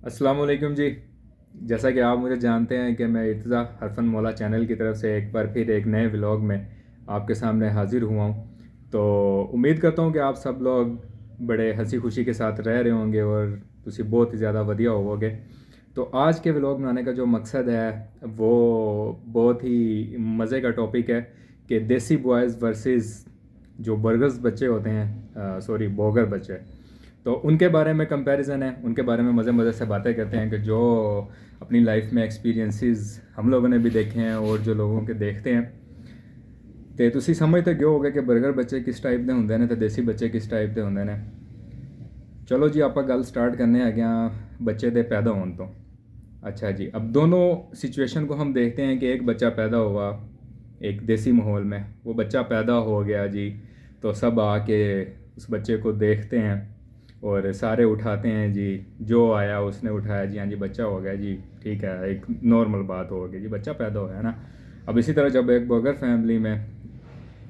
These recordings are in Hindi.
अस्सलाम वालेकुम जी। जैसा कि आप मुझे जानते हैं कि मैं इर्तिज़ा हरफन मौला चैनल की तरफ से एक बार फिर एक नए व्लॉग में आपके सामने हाज़िर हुआ हूँ। तो उम्मीद करता हूँ कि आप सब लोग बड़े हंसी खुशी के साथ रह रहे होंगे और तुसी बहुत ही ज़्यादा वधिया होवोगे। तो आज के व्लॉग बनाने का जो मकसद है वो बहुत ही मज़े का टॉपिक है कि देसी बॉयज़ वर्सेस जो बर्गर्स बच्चे होते हैं, सॉरी बॉगर बच्चे। तो उनके बारे में कंपैरिजन है, उनके बारे में मज़े मज़े से बातें करते हैं कि जो अपनी लाइफ में एक्सपीरियंसेस हम लोगों ने भी देखे हैं और जो लोगों के देखते हैं। तो ਤੁਸੀਂ ਸਮਝਦੇ ਕਿਉਂ ਹੋਗੇ ਕਿ 버ਗਰ ਬੱਚੇ ਕਿਸ ਟਾਈਪ ਦੇ ਹੁੰਦੇ ਨੇ ਤੇ ਦੇਸੀ ਬੱਚੇ ਕਿਸ ਟਾਈਪ ਦੇ ਹੁੰਦੇ ਨੇ। चलो जी आप गल स्टार्ट करने आ गया बच्चे दे पैदा होने तो। अच्छा जी, अब दोनों सिचुएशन को हम देखते हैं कि एक बच्चा पैदा हुआ एक देसी माहौल में, वो बच्चा पैदा हो गया जी, तो सब आके उस बच्चे को देखते हैं और सारे उठाते हैं जी, जो आया उसने उठाया जी, हाँ जी बच्चा हो गया जी, ठीक है, एक नॉर्मल बात हो गई जी, बच्चा पैदा हो गया ना। अब इसी तरह जब एक बर्गर फैमिली में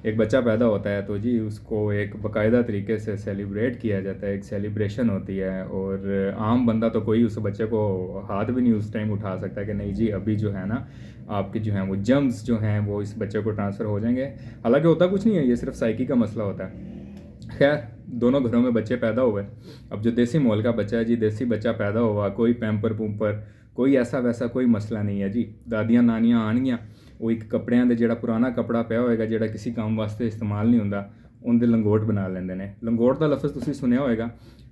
एक बच्चा पैदा होता है तो जी उसको एक बाकायदा तरीके से सेलिब्रेट किया जाता है, एक सेलिब्रेशन होती है। और आम बंदा तो कोई उस बच्चे को हाथ भी नहीं उस टाइम उठा सकता कि नहीं जी अभी जो है ना आपके जो हैं वो जर्म्स जो हैं वो इस बच्चे को ट्रांसफ़र हो जाएंगे। हालांकि होता कुछ नहीं है, ये सिर्फ साइकी का मसला होता है। खैर, दोनों घरों में बच्चे पैदा हुए। अब जो देसी माहौल का बच्चा है जी, देसी बच्चा पैदा हुआ, कोई पैम्पर पुम्पर कोई ऐसा वैसा कोई मसला नहीं है जी। दादियाँ नानियाँ आनगियाँ, वो एक कपड़िਆਂ ਦੇ ਜਿਹੜਾ ਪੁਰਾਣਾ ਕਪੜਾ ਪਿਆ ਹੋਏਗਾ ਜਿਹੜਾ ਕਿਸੇ ਕੰਮ ਵਾਸਤੇ ਇਸਤੇਮਾਲ ਨਹੀਂ ਹੁੰਦਾ, ਉਹਦੇ ਲੰਗੋਟ ਬਣਾ ਲੈਂਦੇ ਨੇ। ਲੰਗੋਟ ਦਾ ਲਫ਼ਜ਼ ਤੁਸੀਂ ਸੁਣਿਆ ਹੋਏਗਾ।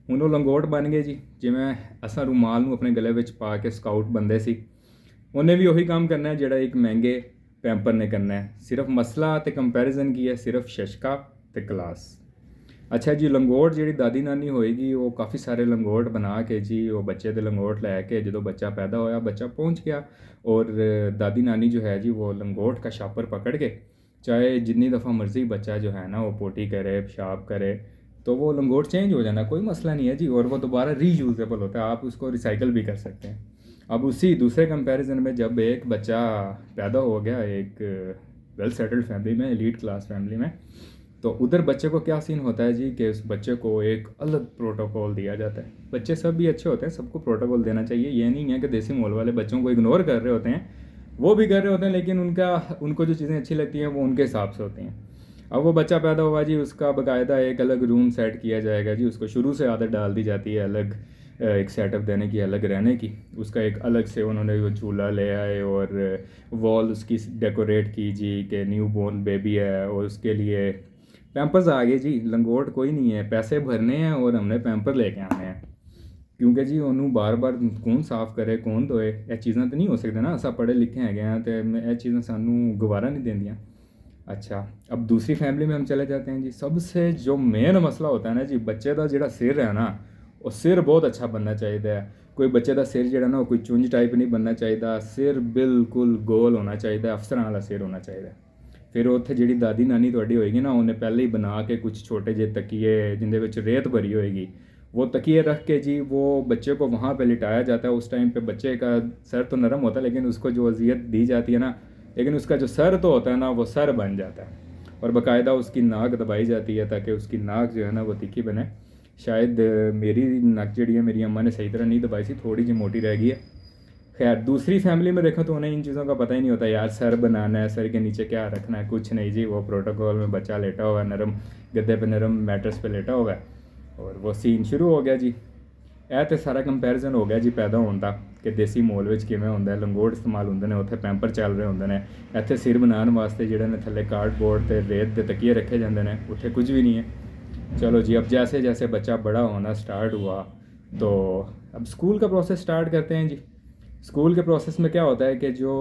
ਹੁਣ ਉਹ ਲੰਗੋਟ ਬਣ ਗਏ ਜੀ, ਜਿਵੇਂ ਅਸਾਂ ਰੁਮਾਲ ਨੂੰ ਆਪਣੇ ਗਲੇ ਵਿੱਚ ਪਾ ਕੇ ਸਕਾਊਟ ਬੰਦੇ ਸੀ, ਉਹਨੇ ਵੀ ਉਹੀ ਕੰਮ ਕਰਨਾ ਹੈ ਜਿਹੜਾ ਇੱਕ ਮਹਿੰਗੇ ਪੈਂਪਰ ਨੇ ਕਰਨਾ ਹੈ। ਸਿਰਫ ਮਸਲਾ ਤੇ ਕੰਪੈਰੀਜ਼ਨ ਕੀ ਹੈ, ਸਿਰਫ ਸ਼ਸ਼ਕਾ ਤੇ ਕਲਾਸ। ਅੱਛਾ ਜੀ, ਲੰਗੋਟ ਜਿਹੜੀ ਦਾਦੀ ਨਾਨੀ ਹੋਏਗੀ ਉਹ ਕਾਫੀ ਸਾਰੇ ਲੰਗੋਟ ਬਣਾ ਕੇ ਜੀ ਉਹ ਬੱਚੇ ਦੇ ਲੰਗੋਟ ਲੈ ਕੇ ਜਦੋਂ ਬੱਚਾ पैदा होया, बच्चा पहुंच गया और दादी नानी जो है जी वो लंगोट का शापर पकड़ के, चाहे जितनी दफ़ा मर्ज़ी बच्चा जो है ना वो पोटी करे पेशाब करे तो वो लंगोट चेंज हो जाना, कोई मसला नहीं है जी। और वो दोबारा रीयूज़ेबल होता है, आप उसको रिसाइकल भी कर सकते हैं। अब उसी दूसरे कंपैरिजन में जब एक बच्चा पैदा हो गया एक वेल सेटल्ड फैमिली में, एलीट क्लास फैमिली में, तो उधर बच्चे को क्या सीन होता है जी कि उस बच्चे को एक अलग प्रोटोकॉल दिया जाता है। बच्चे सब भी अच्छे होते हैं, सबको प्रोटोकॉल देना चाहिए, ये नहीं है कि देसी माहौल वाले बच्चों को इग्नोर कर रहे होते हैं, वो भी कर रहे होते हैं, लेकिन उनको जो चीज़ें अच्छी लगती हैं वो उनके हिसाब से होती हैं। अब वो बच्चा पैदा हुआ जी, उसका बाकायदा एक अलग रूम सेट किया जाएगा जी, उसको शुरू से आदत डाल दी जाती है अलग एक सेटअप देने की, अलग रहने की। उसका एक अलग से उन्होंने वो झूला ले आए और वॉल उसकी डेकोरेट की जी कि न्यू बॉर्न बेबी है, और उसके लिए पैंपर्स आ गए जी। लंगोट कोई नहीं है, पैसे भरने हैं और हमने पैंपर लेके आने हैं, क्योंकि जी ਉਹਨੂੰ ਬਾਰ-ਬਾਰ ਕੌਣ ਸਾਫ਼ ਕਰੇ ਕੌਣ ਧੋਏ, ਇਹ ਚੀਜ਼ਾਂ ਤਾਂ नहीं हो सकते ना। असा पढ़े लिखे ਹੈਗੇ ਆ ਤੇ ਇਹ ਚੀਜ਼ਾਂ ਸਾਨੂੰ गवारा नहीं देंदियाँ। अच्छा, अब दूसरी फैमिली में हम चले जाते हैं जी। सबसे जो मेन मसला होता है ना जी, बच्चे का ਜਿਹੜਾ सिर है ना वो सिर बहुत अच्छा बनना चाहिए। कोई बच्चे का सिर ਜਿਹੜਾ ना कोई चुंझ टाइप नहीं बनना चाहिए, सिर बिल्कुल गोल होना चाहिए, अफसरां वाला सिर होना चाहिए। फिर उत्थे जिहड़ी दादी नानी तुहाडी होएगी ना, उन्हें पहले ही बना के कुछ छोटे जे तकिए जिंदे विच रेत भरी होएगी, वो तकिए रख के जी वो बच्चे को वहाँ पे लिटाया जाता है। उस टाइम पे बच्चे का सर तो नरम होता है, लेकिन उसको जो अजियत दी जाती है ना, लेकिन उसका जो सर तो होता है ना वो सर बन जाता है। और बाकायदा उसकी नाक दबाई जाती है ताकि उसकी नाक जो है ना वो तिखी बने। शायद मेरी नाक जी है मेरी अम्मा ने सही तरह नहीं दबाई सी, थोड़ी जी मोटी रह गई है। खैर, दूसरी फैमिली में देखो तो उन्हें इन चीज़ों का पता ही नहीं होता यार, सर बनाना है, सर के नीचे क्या रखना है, कुछ नहीं जी। वो प्रोटोकॉल में बच्चा लेटा हुआ है, नरम गद्दे पे नरम मैट्रेस पे लेटा हुआ है और वो सीन शुरू हो गया जी। ਇਹ तो सारा कंपैरिजन हो गया जी पैदा होने का कि देसी माहौल ਵਿੱਚ ਕਿਵੇਂ ਹੁੰਦਾ, ਲੰਗੋਟ ਇਸਤੇਮਾਲ ਹੁੰਦੇ ਨੇ, ਉੱਥੇ ਪੈਂਪਰ ਚੱਲ ਰਹੇ ਹੁੰਦੇ ਨੇ, ਇੱਥੇ ਸਿਰ ਬਣਾਉਣ ਵਾਸਤੇ ਜਿਹੜੇ ਨੇ ਥੱਲੇ कार्डबोर्ड ਤੇ रेत ਦੇ तकिए रखे जाते हैं, ਉੱਥੇ कुछ भी नहीं है। चलो जी, अब जैसे जैसे बच्चा बड़ा होना स्टार्ट हुआ तो अब स्कूल का प्रोसेस स्टार्ट करते हैं जी। स्कूल के प्रोसेस में क्या होता है कि जो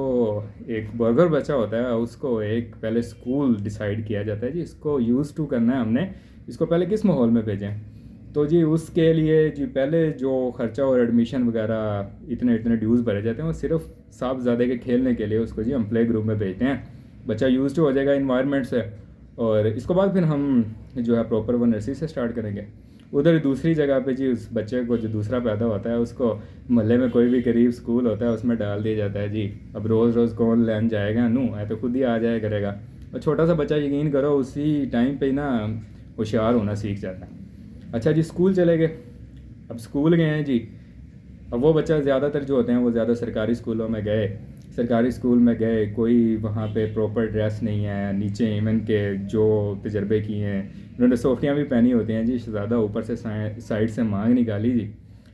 एक बर्गर बच्चा होता है उसको एक पहले स्कूल डिसाइड किया जाता है जी, इसको यूज़ टू करना है हमने, इसको पहले किस माहौल में भेजें। तो जी उसके लिए जी पहले जो ख़र्चा और एडमिशन वगैरह इतने इतने ड्यूज़ भरे जाते हैं, वो सिर्फ साहबजादे के खेलने के लिए उसको जी हम प्ले ग्रुप में भेजते हैं। बच्चा यूज़ टू हो जाएगा इन्वायरमेंट से, और इसके बाद फिर हम जो है प्रॉपर वो नर्सरी से स्टार्ट करेंगे। उधर दूसरी जगह पे जी उस बच्चे को जो दूसरा पैदा होता है उसको मोहल्ले में कोई भी करीब स्कूल होता है उसमें डाल दिया जाता है जी। अब रोज़ रोज़ कौन लेन जाएगा, नू है तो खुद ही आ जाया करेगा। और छोटा सा बच्चा यकीन करो उसी टाइम पे ही ना होशियार होना सीख जाता है। अच्छा जी, स्कूल चले गए। अब स्कूल गए हैं जी, अब वो बच्चा ज़्यादातर जो होते हैं वो ज़्यादा सरकारी स्कूलों में गए, सरकारी स्कूल में गए, कोई वहाँ पे प्रॉपर ड्रेस नहीं है, नीचे इवन के जो तजर्बे किए हैं उन्होंने सोफियाँ भी पहनी होती हैं जी, ज़्यादा ऊपर से साइड से मांग निकाली जी,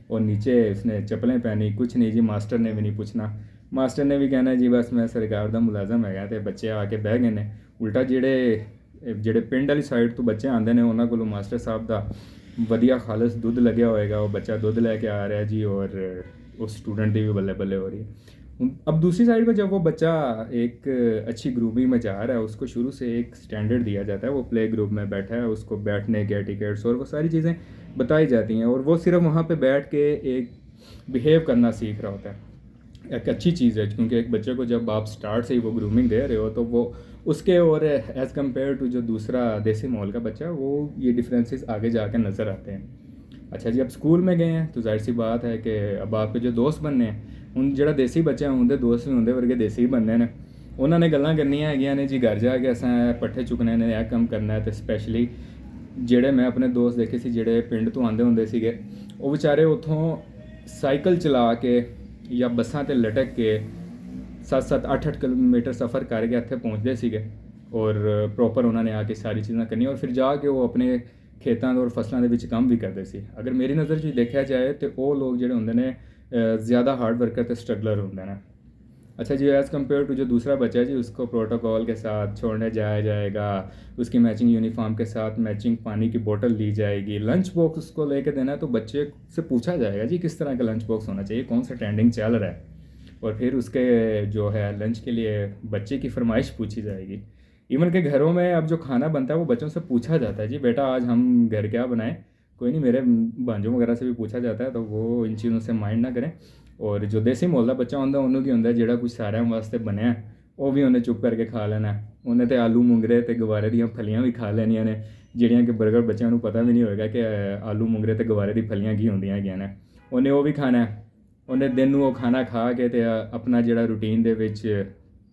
और नीचे उसने चप्पलें पहनी, कुछ नहीं जी, मास्टर ने भी नहीं पूछना, मास्टर ने भी कहना जी बस मैं सरकार दा मुलाजम है, तो बच्चे आके बह गए ने। उल्टा ਜਿਹੜੇ ਪਿੰਡ ਵਾਲੀ ਸਾਈਡ ਤੋਂ ਬੱਚੇ ਆਉਂਦੇ ਨੇ ਉਹਨਾਂ ਕੋਲੋਂ ਮਾਸਟਰ ਸਾਹਿਬ ਦਾ ਵਧੀਆ ਖਾਲਸ ਦੁੱਧ ਲੱਗਿਆ ਹੋਏਗਾ, ਉਹ ਬੱਚਾ ਦੁੱਧ ਲੈ ਕੇ ਆ ਰਿਹਾ जी, और उस स्टूडेंट की भी बल्ले बल्ले हो रही है। अब दूसरी साइड पर जब वो बच्चा एक अच्छी ग्रूमिंग में जा रहा है, उसको शुरू से एक स्टैंडर्ड दिया जाता है, वो प्ले ग्रुप में बैठा है, उसको बैठने के टिकट्स और वो सारी चीज़ें बताई जाती हैं, और वो सिर्फ वहाँ पे बैठ के एक बिहेव करना सीख रहा होता है। एक अच्छी चीज़ है, क्योंकि एक बच्चे को जब आप स्टार्ट से ही वो ग्रूमिंग दे रहे हो तो वो उसके और एज़ कम्पेयर टू जो दूसरा देसी माहौल का बच्चा, वो ये डिफरेंसेस आगे जाके नज़र आते हैं। अच्छा जी, अब स्कूल में गए हैं तो जाहिर सी बात है कि अब आपके जो दोस्त बनने हैं, ਹੁਣ ਜਿਹੜਾ ਦੇਸੀ ਬੱਚਾ ਹੁੰਦੇ ਦੋਸਤ ਵੀ ਹੁੰਦੇ ਵਰਗੇ ਦੇਸੀ ਬਣਨੇ ਨੇ, ਉਹਨਾਂ ਨੇ ਗੱਲਾਂ ਕਰਨੀਆਂ ਹੈਗੀਆਂ ਨੇ ਜੀ, ਘਰ ਜਾ ਕੇ ਅਸਾਂ ਪੱਠੇ ਚੁੱਕਣੇ ਨੇ, ਇਹ ਕੰਮ ਕਰਨਾ ਹੈ। ਤੇ ਸਪੈਸ਼ਲੀ ਜਿਹੜੇ ਮੈਂ ਆਪਣੇ ਦੋਸਤ ਦੇਖੇ ਸੀ ਜਿਹੜੇ ਪਿੰਡ ਤੋਂ ਆਉਂਦੇ ਹੁੰਦੇ ਸੀਗੇ, ਉਹ ਵਿਚਾਰੇ ਉੱਥੋਂ ਸਾਈਕਲ ਚਲਾ ਕੇ ਜਾਂ ਬੱਸਾਂ 'ਤੇ ਲਟਕ ਕੇ 7-7 8-8 ਕਿਲੋਮੀਟਰ ਸਫ਼ਰ ਕਰਕੇ ਇੱਥੇ ਪਹੁੰਚਦੇ ਸੀਗੇ, ਔਰ ਪ੍ਰੋਪਰ ਉਹਨਾਂ ਨੇ ਆ ਕੇ ਸਾਰੀ ਚੀਜ਼ਾਂ ਕਰਨੀਆਂ, ਔਰ ਫਿਰ ਜਾ ਕੇ ਉਹ ਆਪਣੇ ਖੇਤਾਂ ਔਰ ਫਸਲਾਂ ਦੇ ਵਿੱਚ ਕੰਮ ਵੀ ਕਰਦੇ ਸੀ। ਅਗਰ ਮੇਰੀ ਨਜ਼ਰ 'ਚ ਦੇਖਿਆ ਜਾਏ तो ਉਹ ਲੋਕ ਜਿਹੜੇ ਹੁੰਦੇ ਨੇ ज़्यादा हार्ड वर्कर तो स्ट्रगलर होंगे ना। अच्छा जी, एज़ कम्पेयर टू जो दूसरा बच्चा है जी, उसको प्रोटोकॉल के साथ छोड़ने जाया जाएगा, उसकी मैचिंग यूनिफॉर्म के साथ मैचिंग पानी की बोतल ली जाएगी, लंच बॉक्स उसको लेके देना है, तो बच्चे से पूछा जाएगा जी किस तरह का लंच बॉक्स होना चाहिए, कौन सा ट्रेंडिंग चल रहा है, और फिर उसके जो है लंच के लिए बच्चे की फरमाइश पूछी जाएगी। इवन के घरों में अब जो खाना बनता है वो बच्चों से पूछा जाता है जी, बेटा आज हम घर क्या बनाएं, कोई नहीं, मेरे भांजों वगैरह से भी पूछा जाता है, तो वो इन चीज़ों से माइंड ना करें। और जो देसी माहौल का बच्चा होंगे उन्होंने की होंगे जोड़ा कुछ सारे वास्ते बनया वो भी उन्हें चुप करके खा लेना, उन्हें तो आलू मुंगरे तो गवारे दी फलियां भी खा लैनियां ने, ਜਿਹੜੀਆਂ कि बर्गर बच्चों को पता भी नहीं होएगा कि आलू मुंगरे तो गवारे दी फलियां की होंदियां हैगियां ने, उन्हें वो भी खाना है, उन्हें दिन वो खाना खा के ते अपना जोड़ा रूटीन दे विच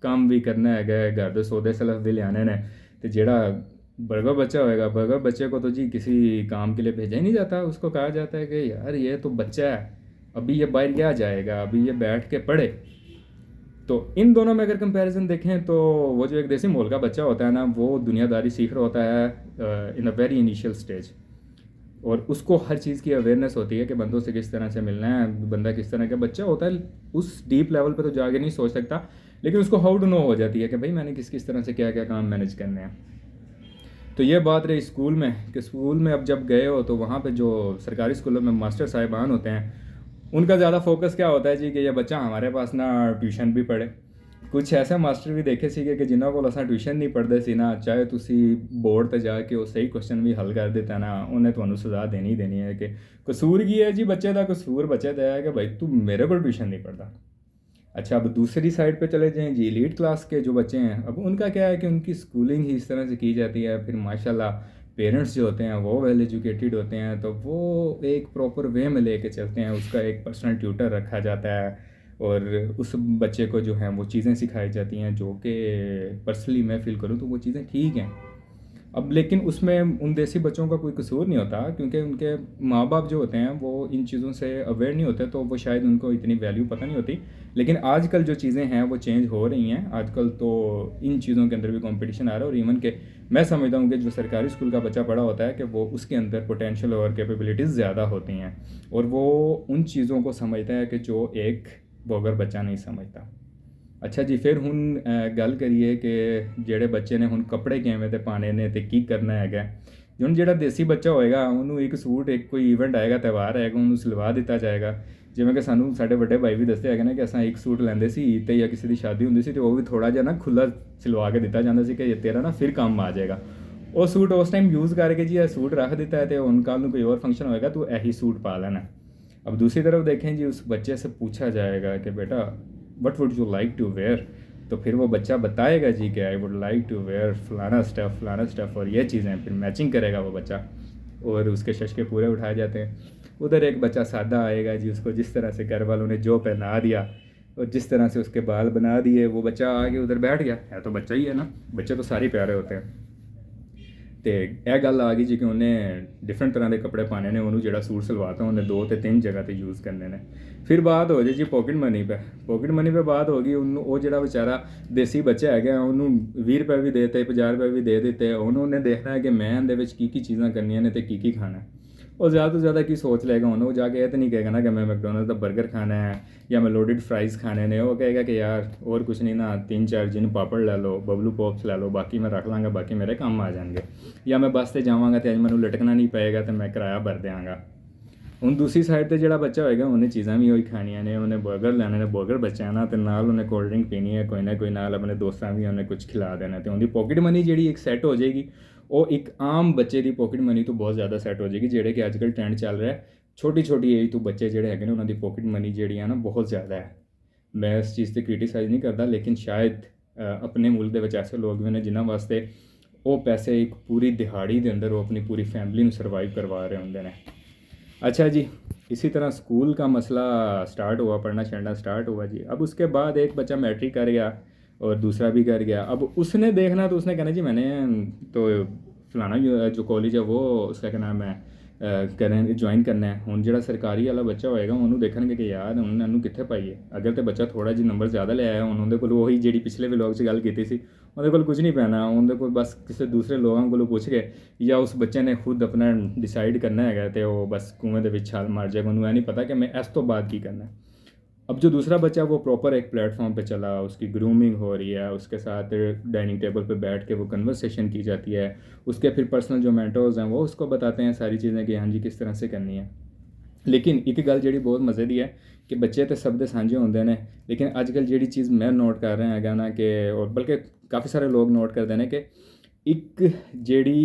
काम भी करना है, घर के सौदे सलफ भी लियाने ने। तो जोड़ा बर्गर बच्चा होएगा, बर्गर बच्चे को तो जी किसी काम के लिए भेजा ही नहीं जाता, उसको कहा जाता है कि यार ये तो बच्चा है, अभी ये बाहर क्या जाएगा, अभी ये बैठ के पढ़े। तो इन दोनों में अगर कंपैरिजन देखें तो वो जो एक देसी माहौल का बच्चा होता है ना, वो दुनियादारी सीख रहा होता है इन अ वेरी इनिशियल स्टेज, और उसको हर चीज़ की अवेयरनेस होती है कि बंदों से किस तरह से मिलना है, बंदा किस तरह का बच्चा होता है, उस डीप लेवल पर तो जाके नहीं सोच सकता, लेकिन उसको हाउ टू नो हो जाती है कि भाई मैंने किस किस तरह से क्या क्या काम मैनेज करने हैं। तो ये बात रही स्कूल में, कि स्कूल में अब जब गए हो तो वहाँ पे जो सरकारी स्कूलों में मास्टर साहिबान होते हैं उनका ज़्यादा फोकस क्या होता है जी कि ये बच्चा हमारे पास ना ट्यूशन भी पढ़े। कुछ ऐसे मास्टर भी देखे सीगे कि जिन्हों को असां ट्यूशन नहीं पढ़ते सी ना, चाहे तुसी बोर्ड ते जाके वो सही क्वेश्चन भी हल कर देता ना, उन्हें तुहानू सज़ा देनी ही देनी है कि कसूर की है जी बच्चे का, कसूर बच्चे का है कि भाई तू मेरे को ट्यूशन नहीं पढ़ता। अच्छा, अब दूसरी साइड पे चले जाएं जी, एलीट क्लास के जो बच्चे हैं, अब उनका क्या है कि उनकी स्कूलिंग ही इस तरह से की जाती है, फिर माशाल्लाह पेरेंट्स जो होते हैं वो वेल एजुकेटेड होते हैं, तो वो एक प्रॉपर वे में लेके चलते हैं, उसका एक पर्सनल ट्यूटर रखा जाता है, और उस बच्चे को जो है वो चीज़ें सिखाई जाती हैं जो कि पर्सनली मैं फ़ील करूँ तो वो चीज़ें ठीक हैं। अब लेकिन उसमें उन देसी बच्चों का कोई कसूर नहीं होता, क्योंकि उनके माँ बाप जो होते हैं वो इन चीज़ों से अवेयर नहीं होते, तो वो शायद उनको इतनी वैल्यू पता नहीं होती। लेकिन आजकल जो चीज़ें हैं वो चेंज हो रही हैं, आजकल तो इन चीज़ों के अंदर भी कंपटीशन आ रहा है, और इवन के मैं समझता हूँ कि जो सरकारी स्कूल का बच्चा पढ़ा होता है कि वो उसके अंदर पोटेंशियल और कैपेबिलिटीज़ ज़्यादा होती हैं, और वो उन चीज़ों को समझता है कि जो एक बोगर बच्चा नहीं समझता। अच्छा जी, फिर हुण गल करिए कि ਜਿਹੜੇ ਬੱਚੇ ਨੇ ਹੁਣ ਕੱਪੜੇ ਕਿਵੇਂ ਤੇ ਪਾਣੇ ਨੇ ਤੇ ਕੀ ਕਰਨਾ ਹੈਗਾ। ਹੁਣ ਜਿਹੜਾ ਦੇਸੀ ਬੱਚਾ ਹੋਏਗਾ ਉਹਨੂੰ ਇੱਕ ਸੂਟ, ਇੱਕ ਕੋਈ ਇਵੈਂਟ ਆਏਗਾ, ਤਿਉਹਾਰ ਆਏਗਾ, ਉਹਨੂੰ ਸਿਲਵਾ ਦਿੱਤਾ ਜਾਏਗਾ। ਜਿਵੇਂ ਕਿ ਸਾਨੂੰ ਸਾਡੇ ਵੱਡੇ ਭਾਈ ਵੀ ਦੱਸਦੇ ਹੈਗੇ ਨੇ ਕਿ ਅਸਾਂ ਇੱਕ ਸੂਟ ਲੈਂਦੇ ਸੀ ਈਦ 'ਤੇ ਜਾਂ ਕਿਸੇ ਦੀ ਸ਼ਾਦੀ ਹੁੰਦੀ ਸੀ, ਤੇ ਉਹ ਵੀ ਥੋੜ੍ਹਾ ਜਿਹਾ ਨਾ ਖੁੱਲ੍ਹਾ ਸਿਲਵਾ ਕੇ ਦਿੱਤਾ ਜਾਂਦਾ ਸੀ ਕਿ ਇਹ ਤੇਰਾ ਨਾ ਫਿਰ ਕੰਮ ਆ ਜਾਏਗਾ। ਉਹ ਸੂਟ ਉਸ ਟਾਈਮ ਯੂਜ਼ ਕਰਕੇ ਜੀ ਇਹ ਸੂਟ ਰੱਖ ਦਿੱਤਾ है, तो ਹੁਣ ਕੱਲ੍ਹ ਨੂੰ कोई और फंक्शन होएगा तो यही सूट पा लेना। अब दूसरी तरफ देखें जी, उस बच्चे से पूछा जाएगा कि बेटा what would you like to wear, तो फिर वो बच्चा बताएगा जी कि I would like to wear फलाना स्टफ़ और ये चीज़ें, फिर मैचिंग करेगा वो बच्चा, और उसके शशके पूरे उठाए जाते हैं। उधर एक बच्चा सादा आएगा जी, उसको जिस तरह से घर वालों ने जो पहना दिया और जिस तरह से उसके बाल बना दिए, वो बच्चा आके उधर बैठ गया, है तो बच्चा ही है ना, बच्चे तो सारे प्यारे होते हैं। ਤੇ ਇਹ ਗੱਲ ਆ ਗਈ ਜੀ ਕਿ ਉਹਨੇ ਡਿਫਰੈਂਟ ਤਰ੍ਹਾਂ ਦੇ ਕੱਪੜੇ ਪਾਣੇ ਨੇ, ਉਹਨੂੰ ਜਿਹੜਾ ਸੂਟ ਸਲਵਾਤਾ ਉਹਨੇ 2 ਤੇ 3 ਜਗ੍ਹਾ ਤੇ ਯੂਜ਼ ਕਰਨੇ ਨੇ। ਫਿਰ ਬਾਤ ਹੋ ਜਾਏ ਜੀ ਪਾਕਟ ਮਨੀ ਪੇ ਬਾਤ ਹੋ ਗਈ। ਉਹਨੂੰ ਉਹ ਜਿਹੜਾ ਵਿਚਾਰਾ ਦੇਸੀ ਬੱਚਾ ਹੈਗਾ ਉਹਨੂੰ 20 ਰੁਪਏ ਵੀ ਦੇਤੇ, 50 ਰੁਪਏ ਵੀ ਦੇ ਦਿੱਤੇ, ਉਹਨੇ ਦੇਖਣਾ ਹੈ ਕਿ ਮੈਂ ਇਹਦੇ ਵਿੱਚ ਕੀ ਚੀਜ਼ਾਂ ਕਰਨੀਆਂ ਨੇ ਤੇ ਕੀ ਖਾਣਾ ਹੈ। ਉਹ ज़्यादा ਤੋਂ ज़्यादा ਕੀ ਸੋਚ ਲਏਗਾ ਉਹਨੂੰ ਜਾ ਕੇ, ਇਹ ਤਾਂ ਨਹੀਂ ਕਹੇਗਾ ਨਾ ਕਿ ਮੈਂ ਮੈਕਡੋਨਲਡ ਦਾ 버ਗਰ ਖਾਣਾ ਹੈ ਜਾਂ ਮੈਂ ਲੋਡਡ ਫਰਾਈਜ਼ ਖਾਣੇ ਨੇ। ਉਹ ਕਹੇਗਾ ਕਿ ਯਾਰ ਹੋਰ ਕੁਛ ਨਹੀਂ ਨਾ, 3-4 ਜਿੰਨ ਪਾਪੜ ਲੈ ਲਓ, ਬਬਲੂ ਪੌਪਸ ਲੈ ਲਓ, ਬਾਕੀ ਮੈਂ ਰੱਖ ਲਾਂਗਾ, ਬਾਕੀ ਮੇਰੇ ਕੰਮ ਆ ਜਾਣਗੇ। ਜਾਂ ਮੈਂ ਬੱਸ 'ਤੇ ਜਾਵਾਂਗਾ ਤੇ ਅੱਜ ਮੈਨੂੰ ਲਟਕਣਾ ਨਹੀਂ ਪਏਗਾ ਤੇ ਮੈਂ ਕਿਰਾਇਆ ਭਰ ਦਿਆਂਗਾ। ਹੁਣ ਦੂਸਰੀ ਸਾਈਡ ਤੇ ਜਿਹੜਾ ਬੱਚਾ ਹੋਏਗਾ ਉਹਨੇ ਚੀਜ਼ਾਂ ਵੀ ਉਹੀ ਖਾਣੀਆਂ ਨੇ, ਉਹਨੇ 버ਗਰ ਲੈਣੇ ਨੇ, 버ਗਰ ਬੱਚਿਆਂ ਨਾਲ, ਤੇ ਨਾਲ ਉਹਨੇ ਕੋਲਡ ਡਰਿੰਕ ਪੀਣੀ ਹੈ ਕੋਈ ਨਾ ਕੋਈ, ਨਾਲ ਆਪਣੇ ਦੋਸਤਾਂ ਵੀ ਉਹਨੇ ਕੁਝ ਖਿਲਾ ਦੇਣਾ, ਤੇ ਉਹਦੀ ਪਾਕਟ ਮਨੀ ਜਿਹੜੀ ਇੱਕ ਸੈੱਟ ਹੋ ਜਾਏਗੀ। ਉਹ ਇੱਕ ਆਮ ਬੱਚੇ ਦੀ ਪਾਕਟ ਮਨੀ ਤੋਂ ਬਹੁਤ ਜ਼ਿਆਦਾ ਸੈੱਟ ਹੋ ਜਾਏਗੀ, ਜਿਹੜੇ ਕਿ ਅੱਜ ਕੱਲ੍ਹ ਟ੍ਰੈਂਡ ਚੱਲ ਰਿਹਾ ਛੋਟੀ ਏਜ ਤੋਂ ਬੱਚੇ ਜਿਹੜੇ ਹੈਗੇ ਨੇ ਉਹਨਾਂ ਦੀ ਪਾਕਟ ਮਨੀ ਜਿਹੜੀ ਆ ਨਾ ਬਹੁਤ ਜ਼ਿਆਦਾ ਹੈ। ਮੈਂ ਇਸ ਚੀਜ਼ 'ਤੇ ਕ੍ਰਿਟੀਸਾਈਜ਼ ਨਹੀਂ ਕਰਦਾ, ਲੇਕਿਨ ਸ਼ਾਇਦ ਆਪਣੇ ਮੁਲਕ ਦੇ ਵਿੱਚ ਐਸੇ ਲੋਕ ਵੀ ਨੇ ਜਿਨ੍ਹਾਂ ਵਾਸਤੇ ਉਹ ਪੈਸੇ ਇੱਕ ਪੂਰੀ ਦਿਹਾੜੀ ਦੇ ਅੰਦਰ ਉਹ ਆਪਣੀ ਪੂਰੀ ਫੈमिली ਨੂੰ ਸਰਵਾइव करवा रहे होंगे ने। अच्छा जी, इसी तरह स्कूल का मसला स्टार्ट हुआ, पढ़ना छढ़ना स्टार्ट हुआ जी। अब उसके बाद एक बच्चा मैट्रिक कर गया और दूसरा भी कर गया। अब उसने देखना तो उसने कहना जी मैंने तो फलाना जो कॉलेज है वो उसका क्या नाम है करें ज्वाइन करना है। ਹੁਣ ਜਿਹੜਾ ਸਰਕਾਰੀ ਵਾਲਾ ਬੱਚਾ ਹੋਏਗਾ ਉਹਨੂੰ ਦੇਖਣਗੇ ਕਿ ਯਾਰ ਹੁਣ ਇਹਨੂੰ ਕਿੱਥੇ ਪਾਈਏ। ਅਗਰ ਤੇ ਬੱਚਾ ਥੋੜਾ ਜਿਹਾ ਨੰਬਰ ਜ਼ਿਆਦਾ ਲੈ ਆਇਆ, ਹੁਣ ਉਹਦੇ ਕੋਲ ਉਹੀ ਜਿਹੜੀ ਪਿਛਲੇ ਵਲੌਗ 'ਚ ਗੱਲ ਕੀਤੀ ਸੀ, ਉਹਦੇ ਕੋਲ ਕੁਝ ਨਹੀਂ ਪੈਣਾ, ਉਹਦੇ ਕੋਲ ਬਸ ਕਿਸੇ ਦੂਸਰੇ ਲੋਕਾਂ ਕੋਲੋਂ ਪੁੱਛ ਕੇ ਜਾਂ ਉਸ ਬੱਚੇ ਨੇ ਖੁਦ ਆਪਣਾ डिसाइड करना है तो वो बस कुएं ਦੇ ਵਿੱਚ ਛਾਲ ਮਾਰ ਜਾਏਗਾ। ਉਹਨੂੰ ਇਹ ਨਹੀਂ ਪਤਾ ਕਿ ਮੈਂ ਇਸ ਤੋਂ ਬਾਅਦ ਕੀ करना है। अब जो दूसरा बच्चा वो प्रॉपर एक प्लेटफॉर्म पे चला, उसकी ग्रूमिंग हो रही है, उसके साथ डाइनिंग टेबल पे बैठ के वो कन्वर्सेशन की जाती है, उसके फिर पर्सनल जो मेंटर्स हैं वो उसको बताते हैं सारी चीज़ें कि हाँ जी किस तरह से करनी है। लेकिन एक गल जी बहुत मज़े की है कि बच्चे तो सब दे सांझे होंगे ने, लेकिन अजकल जी चीज़ मैं नोट कर रहा है ना कि और बल्कि काफ़ी सारे लोग नोट करते हैं कि एक जी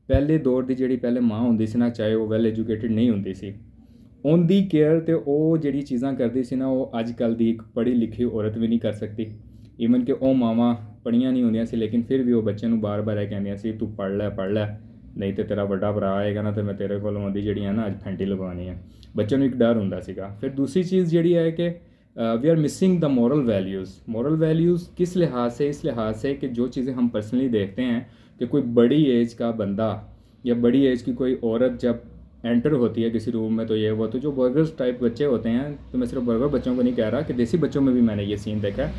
पहले दौर की जी पहले माँ होंदी सी ना, चाहे वो वैल एजुकेटेड नहीं होंदी सी, ਉਹਦੀ ਕੇਅਰ ਤੇ ਉਹ ਜਿਹੜੀ ਚੀਜ਼ਾਂ ਕਰਦੀ ਸੀ ਨਾ ਉਹ ਅੱਜ ਕੱਲ੍ਹ ਦੀ ਇੱਕ ਪੜ੍ਹੀ ਲਿਖੀ ਔਰਤ ਵੀ ਨਹੀਂ ਕਰ ਸਕਦੀ। ਈਵਨ ਕਿ ਉਹ ਮਾਵਾਂ ਪੜ੍ਹੀਆਂ ਨਹੀਂ ਹੁੰਦੀਆਂ ਸੀ, ਲੇਕਿਨ ਫਿਰ ਵੀ ਉਹ ਬੱਚੇ ਨੂੰ ਬਾਰ-ਬਾਰ ਇਹ ਕਹਿੰਦੀਆਂ ਸੀ ਤੂੰ ਪੜ੍ਹ ਲੈ ਨਹੀਂ ਤੇ ਤੇਰਾ ਵੱਡਾ ਭਰਾ ਆਏਗਾ ਨਾ ਤੇ ਮੈਂ ਤੇਰੇ ਕੋਲੋਂ ਉਹਦੀ ਜਿਹੜੀ ਹੈ ਨਾ ਅੱਜ ਫੈਂਟੀ ਲਗਵਾਉਣੀ ਹੈ। ਬੱਚੇ ਨੂੰ ਇੱਕ ਡਰ ਹੁੰਦਾ ਸੀਗਾ। ਫਿਰ ਦੂਸਰੀ ਚੀਜ਼ ਜਿਹੜੀ ਹੈ कि we are missing the moral values किस लिहाज से, इस लिहाज से कि जो चीज़ें हम पर्सनली देखते हैं कि कोई बड़ी एज का बंदा या बड़ी एज की कोई औरत जब एंटर होती है किसी रूम में तो ये वो, तो जो बर्गर्स टाइप बच्चे होते हैं, तो मैं सिर्फ बर्गर बच्चों को नहीं कह रहा कि देसी बच्चों में भी मैंने ये सीन देखा है,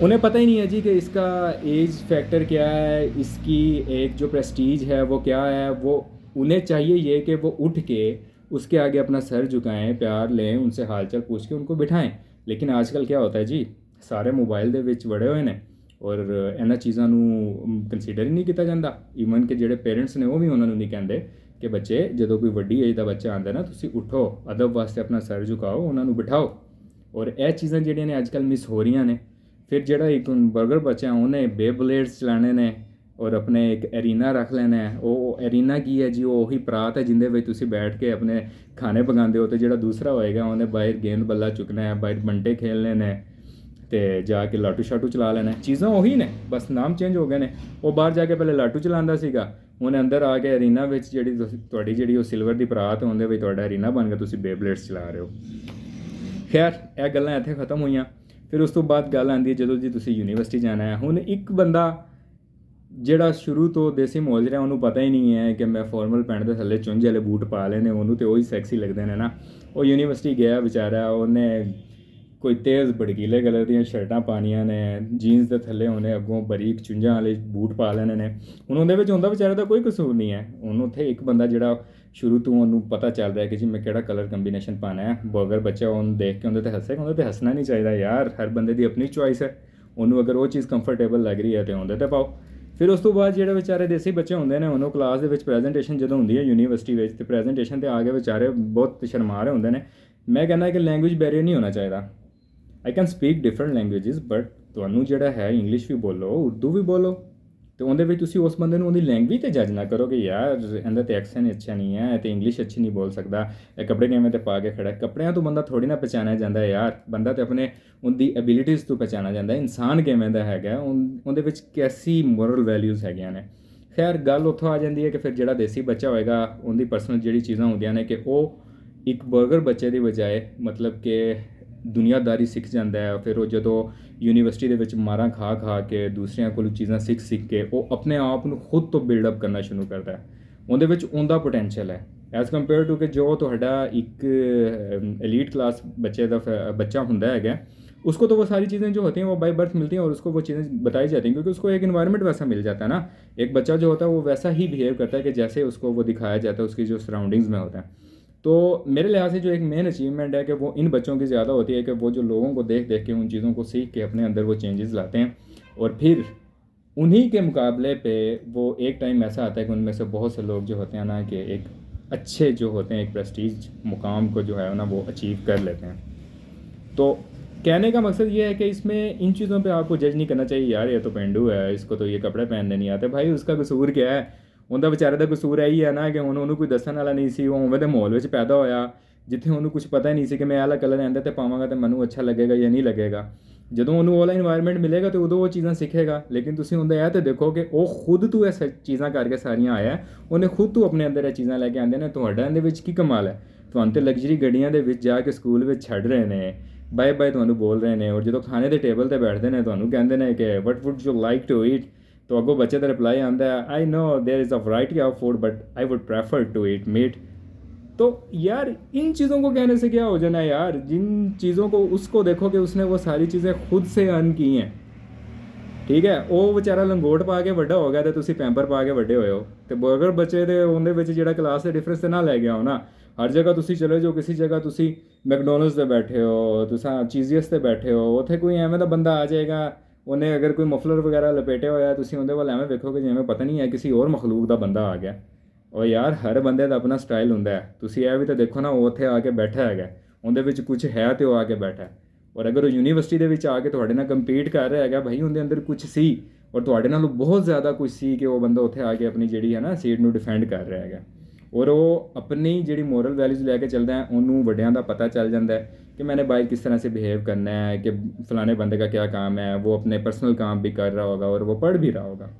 उन्हें पता ही नहीं है जी कि इसका एज फैक्टर क्या है, इसकी एक जो प्रेस्टीज है वो क्या है। वो उन्हें चाहिए ये कि वो उठ के उसके आगे अपना सर झुकाएं, प्यार लें, उनसे हाल चाल पूछ के उनको बिठाएं। लेकिन आजकल क्या होता है जी, सारे मोबाइल ਦੇ ਵਿੱਚ ਵੜੇ ਹੋਏ ਨੇ ਔਰ ਇਹਨਾਂ ਚੀਜ਼ਾਂ ਨੂੰ ਕੰਸੀਡਰ ਹੀ ਨਹੀਂ ਕੀਤਾ ਜਾਂਦਾ। ਈਵਨ ਕਿ ਜਿਹੜੇ ਪੇਰੈਂਟਸ ਨੇ ਉਹ ਵੀ ਉਹਨਾਂ ਨੂੰ ਨਹੀਂ ਕਹਿੰਦੇ कि बच्चे जो कोई वड्डी एज का बच्चा आता है ना, तुसी उठो, अदब वास्ते अपना सर झुकाओ, उन्होंने बिठाओ। और यह चीज़ां जिहड़ियां ने अजकल मिस हो रही ने। फिर जिहड़ा एक बर्गर बच्चा उन्हें बे ब्लेड्स चलाने ने और अपने एक एरीना रख लेना है। वो एरीना की है जी, वो उही परात है जिंदे विच तुसी बैठ के अपने खाने पकाते हो। तो जिहड़ा दूसरा होएगा उन्हें बाहर गेंद बल्ला चुकना है, बाहर बंटे खेलने ने ਤੇ ਜਾ ਕੇ ਲਾਟੂ ਸ਼ਾਟੂ ਚਲਾ ਲੈਣਾ। ਚੀਜ਼ਾਂ ਉਹੀ ਨੇ, ਬਸ ਨਾਮ ਚੇਂਜ ਹੋ ਗਏ ਨੇ। ਉਹ ਬਾਹਰ ਜਾ ਕੇ ਪਹਿਲੇ ਲਾਟੂ ਚਲਾਉਂਦਾ ਸੀਗਾ, ਹੁਣ ਅੰਦਰ ਆ ਕੇ ਅਰੀਨਾ ਵਿੱਚ ਜਿਹੜੀ ਤੁਹਾਡੀ ਜਿਹੜੀ ਉਹ ਸਿਲਵਰ ਦੀ ਪਰਾਤ ਹੁੰਦੇ ਵੀ ਤੁਹਾਡਾ ਅਰੀਨਾ ਬਣ ਗਿਆ, ਤੁਸੀਂ ਬੇਬਲੇਡਸ ਚਲਾ ਰਹੇ ਹੋ। ਖੈਰ ਇਹ ਗੱਲਾਂ ਇੱਥੇ ਖਤਮ ਹੋਈਆਂ। ਫਿਰ ਉਸ ਤੋਂ ਬਾਅਦ ਗੱਲ ਆਉਂਦੀ ਹੈ ਜਦੋਂ ਜੀ ਤੁਸੀਂ ਯੂਨੀਵਰਸਿਟੀ ਜਾਣਾ ਹੈ। ਹੁਣ ਇੱਕ ਬੰਦਾ ਜਿਹੜਾ ਸ਼ੁਰੂ ਤੋਂ ਦੇਸੀ ਮਾਹੌਲ ਰਿਹਾ, ਉਹਨੂੰ ਪਤਾ ਹੀ ਨਹੀਂ ਹੈ ਕਿ ਮੈਂ ਫਾਰਮਲ ਪੈਂਟ ਦੇ ਥੱਲੇ ਚੁੰਝ ਵਾਲੇ ਬੂਟ ਪਾ ਲੈਣੇ, ਉਹਨੂੰ ਤੇ ਉਹੀ ਸੈਕਸੀ ਲੱਗਦੇ ਨੇ ਨਾ। ਉਹ ਯੂਨੀਵਰਸਿਟੀ ਗਿਆ ਵਿਚਾਰਾ, ਉਹਨੇ ਕੋਈ ਤੇਜ਼ ਭੜਕੀਲੇ ਕਲਰ ਦੀਆਂ ਸ਼ਰਟਾਂ ਪਾਉਣੀਆਂ ਨੇ, ਜੀਨਸ ਦੇ ਥੱਲੇ ਉਹਨੇ ਅੱਗੋਂ ਬਰੀਕ ਚੁੰਝਾਂ ਵਾਲੇ ਬੂਟ ਪਾ ਲੈਣੇ ਨੇ। ਹੁਣ ਉਹਦੇ ਵਿੱਚ ਹੁੰਦਾ ਵਿਚਾਰੇ ਦਾ ਕੋਈ ਕਸੂਰ ਨਹੀਂ ਹੈ। ਉਹਨੂੰ ਉੱਥੇ ਇੱਕ ਬੰਦਾ ਜਿਹੜਾ ਸ਼ੁਰੂ ਤੋਂ ਉਹਨੂੰ ਪਤਾ ਚੱਲ ਰਿਹਾ ਕਿ ਜੀ ਮੈਂ ਕਿਹੜਾ ਕਲਰ ਕੰਬੀਨੇਸ਼ਨ ਪਾਉਣਾ ਹੈ, ਬਰਗਰ ਬੱਚਾ ਉਹਨੂੰ ਦੇਖ ਕੇ ਉਹਦੇ 'ਤੇ ਹੱਸੇਗਾ। ਉਹਦੇ 'ਤੇ ਹੱਸਣਾ ਨਹੀਂ ਚਾਹੀਦਾ ਯਾਰ, ਹਰ ਬੰਦੇ ਦੀ ਆਪਣੀ ਚੋਇਸ ਹੈ। ਉਹਨੂੰ ਅਗਰ ਉਹ ਚੀਜ਼ ਕੰਫਰਟੇਬਲ ਲੱਗ ਰਹੀ ਹੈ ਤਾਂ ਉਹਦੇ 'ਤੇ ਪਾਓ। ਫਿਰ ਉਸ ਤੋਂ ਬਾਅਦ ਜਿਹੜੇ ਵਿਚਾਰੇ ਦੇਸੀ ਬੱਚੇ ਹੁੰਦੇ ਨੇ, ਉਹਨੂੰ ਕਲਾਸ ਦੇ ਵਿੱਚ ਪ੍ਰੈਜੈਂਟੇਸ਼ਨ ਜਦੋਂ ਹੁੰਦੀ ਹੈ ਯੂਨੀਵਰਸਿਟੀ ਵਿੱਚ, ਅਤੇ ਪ੍ਰੈਜੈਂਟੇਸ਼ਨ 'ਤੇ ਆ ਕੇ ਵਿਚਾਰੇ ਬਹੁਤ ਸ਼ਰਮਾ ਰਹੇ ਹੁੰਦੇ ਨੇ। ਮੈਂ ਕਹਿੰਦਾ ਕਿ ਲੈਂਗੁਏਜ ਬੈਰੀਅਰ ਨਹੀਂ ਹੋਣਾ ਚਾਹੀਦਾ। I can speak different languages, but ਤੁਹਾਨੂੰ ਜਿਹੜਾ ਹੈ ਇੰਗਲਿਸ਼ ਵੀ ਬੋਲੋ, ਉਰਦੂ ਵੀ ਬੋਲੋ, ਅਤੇ ਉਹਦੇ ਵਿੱਚ ਤੁਸੀਂ ਉਸ ਬੰਦੇ ਨੂੰ ਉਹਦੀ ਲੈਂਗੁਏਜ 'ਤੇ ਜੱਜ ਨਾ ਕਰੋ ਕਿ ਯਾਰ ਇਹਦਾ ਤਾਂ ਐਕਸੈਂਟ ਅੱਛਾ ਨਹੀਂ ਹੈ ਅਤੇ ਇੰਗਲਿਸ਼ ਅੱਛੀ ਨਹੀਂ ਬੋਲ ਸਕਦਾ, ਇਹ ਕੱਪੜੇ ਕਿਵੇਂ 'ਤੇ ਪਾ ਕੇ ਖੜਾ। ਕੱਪੜਿਆਂ ਤੋਂ ਬੰਦਾ ਥੋੜ੍ਹੀ ਨਾ ਪਛਾਣਿਆ ਜਾਂਦਾ ਯਾਰ, ਬੰਦਾ ਤਾਂ ਆਪਣੇ ਉਹਦੀ ਐਬਿਲਿਟੀਜ਼ ਤੋਂ ਪਛਾਣਿਆ ਜਾਂਦਾ। ਇਨਸਾਨ ਕਿਵੇਂ ਦਾ ਹੈਗਾ, ਉਹਦੇ ਵਿੱਚ ਕੈਸੀ ਮੋਰਲ ਵੈਲਿਊਜ਼ ਹੈਗੀਆਂ ਨੇ। ਖੈਰ ਗੱਲ ਉੱਥੋਂ ਆ ਜਾਂਦੀ ਹੈ ਕਿ ਫਿਰ ਜਿਹੜਾ ਦੇਸੀ ਬੱਚਾ ਹੋਏਗਾ, ਉਹਦੀ ਪਰਸਨਲ ਜਿਹੜੀ ਚੀਜ਼ਾਂ ਹੁੰਦੀਆਂ ਨੇ ਕਿ ਉਹ ਇੱਕ ਬਰਗਰ ਬੱਚੇ ਦੀ ਬਜਾਏ ਮਤਲਬ ਕਿ ਦੁਨੀਆਦਾਰੀ ਸਿੱਖ ਜਾਂਦਾ ਹੈ। ਫਿਰ ਉਹ ਜਦੋਂ ਯੂਨੀਵਰਸਿਟੀ ਦੇ ਵਿੱਚ ਮਾਰਾਂ ਖਾ ਖਾ ਕੇ ਦੂਸਰਿਆਂ ਕੋਲੋਂ ਚੀਜ਼ਾਂ ਸਿੱਖ ਕੇ ਉਹ ਆਪਣੇ ਆਪ ਨੂੰ ਖੁਦ ਤੋਂ ਬਿਲਡਅਪ ਕਰਨਾ ਸ਼ੁਰੂ ਕਰਦਾ ਹੈ। ਉਹਦੇ ਵਿੱਚ ਉਹਦਾ ਪੋਟੈਂਸ਼ੀਅਲ ਹੈ ਐਜ਼ ਕੰਪੇਅਰ ਟੂ ਕਿ ਜੋ ਤੁਹਾਡਾ ਇੱਕ एलीट क्लास बच्चा ਹੁੰਦਾ ਹੈਗਾ, उसको तो वो सारी चीज़ें जो होती हैं वो बाय बर्थ मिलती हैं और उसको वो चीज़ें बताई जाती हैं क्योंकि उसको एक इन्वायरमेंट वैसा मिल जाता है ना। एक बच्चा जो होता है वो वैसा ही बिहेव करता है कि जैसे उसको वो दिखाया जाता है उसकी जो सराउंडिंग्स में होता है। तो मेरे लिहाज से जो एक मेन अचीवमेंट है कि वो इन बच्चों की ज़्यादा होती है कि वो जो लोगों को देख देख के उन चीज़ों को सीख के अपने अंदर वो चेंजेस लाते हैं और फिर उन्हीं के मुकाबले पे वो एक टाइम ऐसा आता है कि उनमें से बहुत से लोग जो होते हैं ना कि एक अच्छे जो होते हैं एक प्रेस्टीज मुकाम को जो है ना वो अचीव कर लेते हैं। तो कहने का मकसद ये है कि इसमें इन चीज़ों पे आपको जज नहीं करना चाहिए, यार ये तो पेंडू है, इसको तो ये कपड़े पहनने नहीं आते। भाई उसका कसूर क्या है? ਉਹਦਾ ਵਿਚਾਰੇ ਦਾ ਕਸੂਰ ਇਹੀ ਹੈ ਨਾ ਕਿ ਹੁਣ ਉਹਨੂੰ ਕੋਈ ਦੱਸਣ ਵਾਲਾ ਨਹੀਂ ਸੀ, ਉਹ ਉਵੇਂ ਦੇ ਮਾਹੌਲ ਵਿੱਚ ਪੈਦਾ ਹੋਇਆ ਜਿੱਥੇ ਉਹਨੂੰ ਕੁਝ ਪਤਾ ਹੀ ਨਹੀਂ ਸੀ ਕਿ ਮੈਂ ਇਹ ਵਾਲਾ ਕਲਰ ਇਹਦੇ 'ਤੇ ਪਾਵਾਂਗਾ ਤਾਂ ਮੈਨੂੰ ਅੱਛਾ ਲੱਗੇਗਾ ਜਾਂ ਨਹੀਂ ਲੱਗੇਗਾ। ਜਦੋਂ ਉਹਨੂੰ ਉਹ ਵਾਲਾ ਇਨਵਾਇਰਮੈਂਟ ਮਿਲੇਗਾ ਤਾਂ ਉਦੋਂ ਉਹ ਚੀਜ਼ਾਂ ਸਿੱਖੇਗਾ। ਲੇਕਿਨ ਤੁਸੀਂ ਉਹਦਾ ਇਹ ਤਾਂ ਦੇਖੋ ਕਿ ਉਹ ਖੁਦ ਤੋਂ ਇਹ ਚੀਜ਼ਾਂ ਕਰਕੇ ਸਾਰੀਆਂ ਆਇਆ, ਉਹਨੇ ਖੁਦ ਤੋਂ ਆਪਣੇ ਅੰਦਰ ਇਹ ਚੀਜ਼ਾਂ ਲੈ ਕੇ ਆਉਂਦੇ ਨੇ। ਤੁਹਾਡਾ ਇਹਦੇ ਵਿੱਚ ਕੀ ਕਮਾਲ ਹੈ? ਤੁਹਾਨੂੰ ਤਾਂ ਲਗਜ਼ਰੀ ਗੱਡੀਆਂ ਦੇ ਵਿੱਚ ਜਾ ਕੇ ਸਕੂਲ ਵਿੱਚ ਛੱਡ ਰਹੇ ਨੇ, ਬਾਏ ਬਾਏ ਤੁਹਾਨੂੰ ਬੋਲ ਰਹੇ ਨੇ, ਔਰ ਜਦੋਂ ਖਾਣੇ ਦੇ ਟੇਬਲ 'ਤੇ ਬੈਠਦੇ ਨੇ ਤੁਹਾਨੂੰ ਕਹਿੰਦੇ ਨੇ ਕਿ what would you like to eat, तो अगो बच्चे का रिप्लाई आता है I know there is a variety of food but I would prefer to eat meat. तो यार इन चीज़ों को कहने से क्या हो जाना है यार, जिन चीज़ों को उसको देखो कि उसने वो सारी चीज़ें खुद से अर्न की हैं, ठीक है। वो बेचारा लंगोट पा के ਵੱਡਾ ਹੋ ਗਿਆ ਤੇ ਤੁਸੀਂ ਪੈਂਪਰ ਪਾ ਕੇ ਵੱਡੇ ਹੋਏ ਹੋ। ਤੇ ਬਰਗਰ ਬੱਚੇ ਦੇ ਉਹਦੇ ਵਿੱਚ ਜਿਹੜਾ ਕਲਾਸ ਦੇ ਡਿਫਰੈਂਸ ਤੇ ਨਾ ਲੈ ਗਿਆ ਹੋ ਨਾ। ਹਰ ਜਗ੍ਹਾ ਤੁਸੀਂ ਚਲੇ ਜਾਓ, ਕਿਸੇ ਜਗ੍ਹਾ ਤੁਸੀਂ ਮੈਕਡੋਨਲਡਸ 'ਤੇ ਬੈਠੇ ਹੋ, ਤੁਸੀਂ ਚੀਜ਼ੀਅਸ 'ਤੇ ਬੈਠੇ ਹੋ, ਉੱਥੇ ਕੋਈ ਐਵੇਂ ਦਾ ਬੰਦਾ ਆ ਜਾਏਗਾ, ਉਹਨੇ ਅਗਰ ਕੋਈ ਮਫਲਰ ਵਗੈਰਾ ਲਪੇਟਿਆ ਹੋਇਆ ਤੁਸੀਂ ਉਹਦੇ ਵੱਲ ਐਵੇਂ ਵੇਖੋਗੇ ਜਿਵੇਂ ਪਤਾ ਨਹੀਂ ਹੈ ਕਿਸੇ ਹੋਰ ਮਖਲੂਕ ਦਾ ਬੰਦਾ ਆ ਗਿਆ। ਉਹ ਯਾਰ ਹਰ ਬੰਦੇ ਦਾ ਆਪਣਾ ਸਟਾਈਲ ਹੁੰਦਾ ਹੈ। ਤੁਸੀਂ ਇਹ ਵੀ ਤਾਂ ਦੇਖੋ ਨਾ, ਉਹ ਉੱਥੇ ਆ ਕੇ ਬੈਠਾ ਹੈਗਾ, ਉਹਦੇ ਵਿੱਚ ਕੁਝ ਹੈ ਤੇ ਉਹ ਆ ਕੇ ਬੈਠਾ। ਔਰ ਅਗਰ ਉਹ ਯੂਨੀਵਰਸਿਟੀ ਦੇ ਵਿੱਚ ਆ ਕੇ ਤੁਹਾਡੇ ਨਾਲ ਕੰਪੀਟ ਕਰ ਰਿਹਾ ਹੈਗਾ, ਭਾਈ ਉਹਦੇ ਅੰਦਰ ਕੁਝ ਸੀ ਔਰ ਤੁਹਾਡੇ ਨਾਲੋਂ ਬਹੁਤ ਜ਼ਿਆਦਾ ਕੁਝ ਸੀ ਕਿ ਉਹ ਬੰਦਾ ਉੱਥੇ ਆ ਕੇ ਆਪਣੀ ਜਿਹੜੀ ਹੈ ਨਾ ਸੀਟ ਨੂੰ ਡਿਫੈਂਡ ਕਰ ਰਿਹਾ ਹੈਗਾ। ਔਰ ਉਹ ਆਪਣੀ ਜਿਹੜੀ ਮੋਰਲ ਵੈਲਿਊਜ਼ ਲੈ ਕੇ ਚੱਲਦਾ ਹੈ, ਉਹਨੂੰ ਵੱਡਿਆਂ ਦਾ ਪਤਾ ਚੱਲ ਜਾਂਦਾ ਹੈ कि मैंने भाई किस तरह से बिहेव करना है, कि फ़लाने बंदे का क्या काम है, वो अपने पर्सनल काम भी कर रहा होगा और वो पढ़ भी रहा होगा।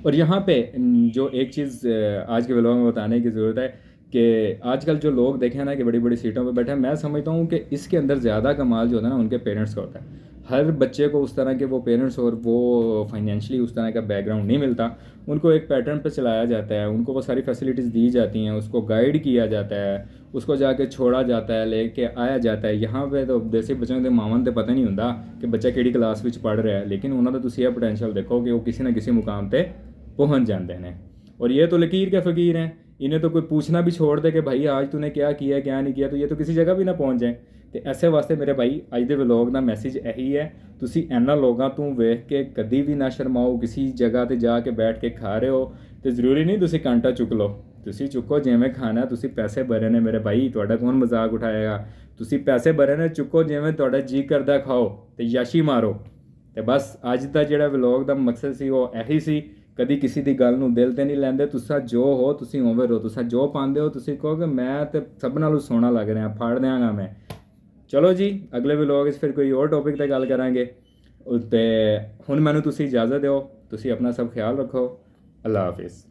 और यहाँ पे जो एक चीज़ आज के व्लॉग में बताने की ज़रूरत है कि आजकल जो लोग देखें ना कि बड़ी बड़ी सीटों पे बैठे हैं, मैं समझता हूँ कि इसके अंदर ज़्यादा कमाल जो होता है ना उनके पेरेंट्स का होता है। हर बच्चे को उस तरह के वो पेरेंट्स और वो फाइनेंशियली उस तरह का बैकग्राउंड नहीं मिलता। उनको एक पैटर्न पर चलाया जाता है, उनको वो सारी फैसिलिटीज़ दी जाती हैं, उसको गाइड किया जाता है, उसको जाके छोड़ा जाता है, लेके आया जाता है। यहाँ पे तो देसी बच्चों के मावां तो पता नहीं होता कि बच्चा किहड़ी क्लास में पढ़ रहा है, लेकिन उन्होंने तो तुसीं पोटेंशियल देखो कि वो किसी ना किसी मुकाम पर पहुँच जाते हैं। और ये तो लकीर के फ़कीर हैं, इन्हें तो कोई पूछना भी छोड़ दे कि भाई आज तूने क्या किया क्या नहीं किया, तो ये तो किसी जगह भी ना पहुँच जाए। तो ऐसे वास्ते मेरे भाई अज दे व्लॉग का मैसेज यही है, तुसी इन्हां लोगों तो वेख के कभी भी ना शर्माओ। किसी जगह ते जाके बैठ के खा रहे हो तो ज़रूरी नहीं तुसी कांटा चुक लो, तुसी चुको जिवें खाना, तुसी पैसे भरे ने मेरे भाई, तुहाडा कौन मजाक उठाएगा। तुसी पैसे भरे ने, चुको जिवें तुहाडा जी करदा खाओ तो याशी मारो। तो बस अज दा जिहड़ा व्लॉग का मकसद सी वो यही सी, कभी किसी की गल नूं दिल ते नहीं लैंदे। तुसा जो हो तुसी उवें रहो, तुसा जो पांदे हो तुसी कहो कि मैं तो सब नालों सोहना लग रहा, फाड़ देंगा मैं। चलो जी अगले व्लॉग फिर कोई और टॉपिक ते गल करांगे। ते हुण मैनूं तुसी इजाज़त दिओ, तुसी अपना सब ख्याल रखो। अल्लाह हाफिज़।